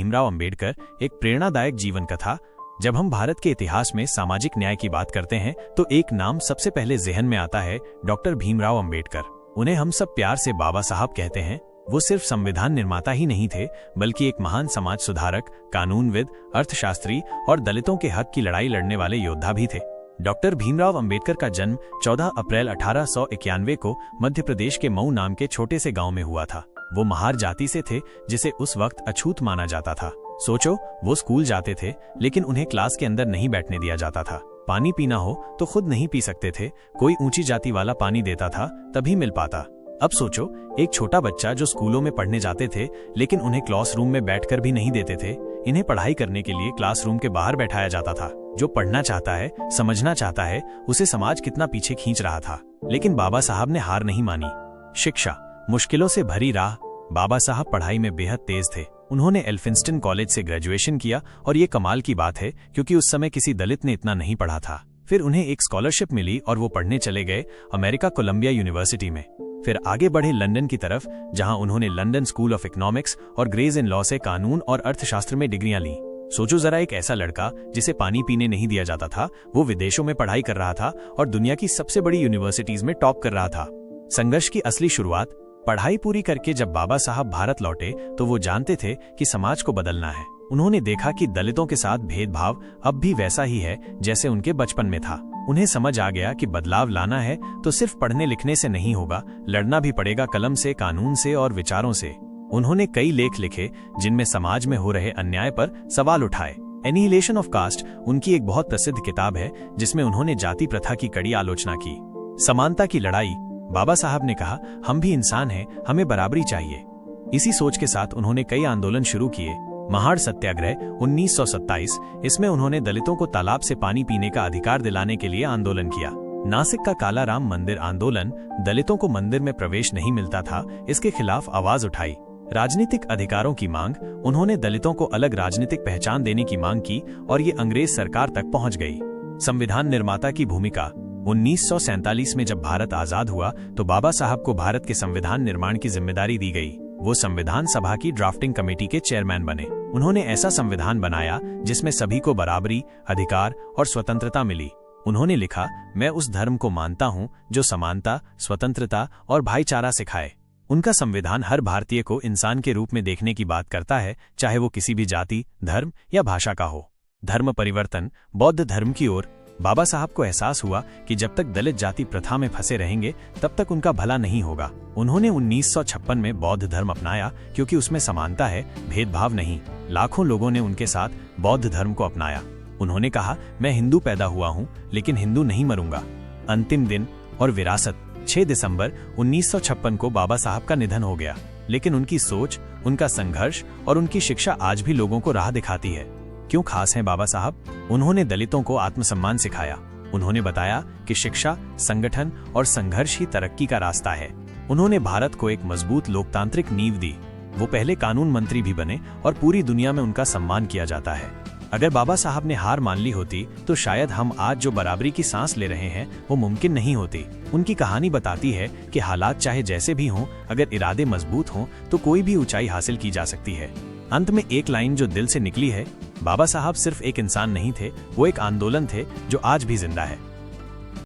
भीमराव अंबेडकर एक प्रेरणादायक जीवन कथा। जब हम भारत के इतिहास में सामाजिक न्याय की बात करते हैं तो एक नाम सबसे पहले ज़हन में आता है, डॉक्टर भीमराव अंबेडकर। उन्हें हम सब प्यार से बाबा साहब कहते हैं। वो सिर्फ संविधान निर्माता ही नहीं थे, बल्कि एक महान समाज सुधारक, कानूनविद, अर्थशास्त्री और दलितों के हक की लड़ाई लड़ने वाले योद्धा भी थे। डॉक्टर भीमराव अंबेडकर का जन्म 14 अप्रैल 1891 को मध्य प्रदेश के मऊ नाम के छोटे से गांव में हुआ था। वो महार जाति से थे, जिसे उस वक्त अछूत माना जाता था। सोचो, वो स्कूल जाते थे, लेकिन उन्हें क्लास के अंदर नहीं बैठने दिया जाता था। पानी पीना हो तो खुद नहीं पी सकते थे, कोई ऊंची जाति वाला पानी देता था तभी मिल पाता। अब सोचो, एक छोटा बच्चा जो स्कूलों में पढ़ने जाते थे, लेकिन उन्हें क्लासरूम में बैठकर भी नहीं देते थे। इन्हें पढ़ाई करने के लिए क्लासरूम के बाहर बैठाया जाता था। जो पढ़ना चाहता है, समझना चाहता है, उसे समाज कितना पीछे खींच रहा था। लेकिन बाबा साहब ने हार नहीं मानी। शिक्षा, मुश्किलों से भरी राह। बाबा साहब पढ़ाई में बेहद तेज थे। उन्होंने एल्फिंस्टन कॉलेज से ग्रेजुएशन किया, और ये कमाल की बात है क्योंकि उस समय किसी दलित ने इतना नहीं पढ़ा था। फिर उन्हें एक स्कॉलरशिप मिली और वो पढ़ने चले गए अमेरिका कोलंबिया यूनिवर्सिटी में। फिर आगे बढ़े लंदन की तरफ, जहां उन्होंने लंदन स्कूल ऑफ इकोनॉमिक्स और ग्रेज इन लॉ से कानून और अर्थशास्त्र में डिग्रियां ली। सोचो जरा, एक ऐसा लड़का जिसे पानी पीने नहीं दिया जाता था, वो विदेशों में पढ़ाई कर रहा था और दुनिया की सबसे बड़ी यूनिवर्सिटीज में टॉप कर रहा था। संघर्ष की असली शुरुआत। पढ़ाई पूरी करके जब बाबा साहब भारत लौटे तो वो जानते थे कि समाज को बदलना है। उन्होंने देखा कि दलितों के साथ भेदभाव अब भी वैसा ही है जैसे उनके बचपन में था। उन्हें समझ आ गया कि बदलाव लाना है तो सिर्फ पढ़ने लिखने से नहीं होगा, लड़ना भी पड़ेगा कलम से, कानून से और विचारों से। उन्होंने कई लेख लिखे जिनमें समाज में हो रहे अन्याय पर सवाल उठाए। एनिहिलेशन ऑफ कास्ट उनकी एक बहुत प्रसिद्ध किताब है, जिसमें उन्होंने जाति प्रथा की कड़ी आलोचना की। समानता की लड़ाई। बाबा साहब ने कहा, हम भी इंसान हैं, हमें बराबरी चाहिए। इसी सोच के साथ उन्होंने कई आंदोलन शुरू किए। महाड़ सत्याग्रह 1927, इसमें उन्होंने दलितों को तालाब से पानी पीने का अधिकार दिलाने के लिए आंदोलन किया। नासिक का काला राम मंदिर आंदोलन, दलितों को मंदिर में प्रवेश नहीं मिलता था, इसके खिलाफ आवाज उठाई। राजनीतिक अधिकारों की मांग, उन्होंने दलितों को अलग राजनीतिक पहचान देने की मांग की और ये अंग्रेज सरकार तक पहुंच गई। संविधान निर्माता की भूमिका। 1947 में जब भारत आजाद हुआ तो बाबा साहब को भारत के संविधान निर्माण की जिम्मेदारी दी गई। वो संविधान सभा की ड्राफ्टिंग कमेटी के चेयरमैन बने। उन्होंने ऐसा संविधान बनाया जिसमें सभी को बराबरी, अधिकार और स्वतंत्रता मिली। उन्होंने लिखा, मैं उस धर्म को मानता हूं जो समानता, स्वतंत्रता और भाईचारा सिखाए। उनका संविधान हर भारतीय को इंसान के रूप में देखने की बात करता है, चाहे वो किसी भी जाति, धर्म या भाषा का हो। धर्म परिवर्तन। बौद्ध धर्म की ओर। बाबा साहब को एहसास हुआ कि जब तक दलित जाति प्रथा में फंसे रहेंगे तब तक उनका भला नहीं होगा। उन्होंने 1956 में बौद्ध धर्म अपनाया, क्योंकि उसमें समानता है, भेदभाव नहीं। लाखों लोगों ने उनके साथ बौद्ध धर्म को अपनाया। उन्होंने कहा, मैं हिंदू पैदा हुआ हूं, लेकिन हिंदू नहीं मरूंगा। अंतिम दिन और विरासत। 6 दिसंबर 1956 को बाबा साहब का निधन हो गया, लेकिन उनकी सोच, उनका संघर्ष और उनकी शिक्षा आज भी लोगों को राह दिखाती है। क्यों खास हैं बाबा साहब? उन्होंने दलितों को आत्मसम्मान सिखाया। उन्होंने बताया कि शिक्षा, संगठन और संघर्ष ही तरक्की का रास्ता है। उन्होंने भारत को एक मजबूत लोकतांत्रिक नींव दी। वो पहले कानून मंत्री भी बने और पूरी दुनिया में उनका सम्मान किया जाता है। अगर बाबा साहब ने हार मान ली होती तो शायद हम आज जो बराबरी की सांस ले रहे हैं वो मुमकिन नहीं होती। उनकी कहानी बताती है कि हालात चाहे जैसे भी हों, अगर इरादे मजबूत हों तो कोई भी ऊंचाई हासिल की जा सकती है। अंत में एक लाइन जो दिल से निकली है, बाबा साहब सिर्फ एक इंसान नहीं थे, वो एक आंदोलन थे जो आज भी जिंदा है।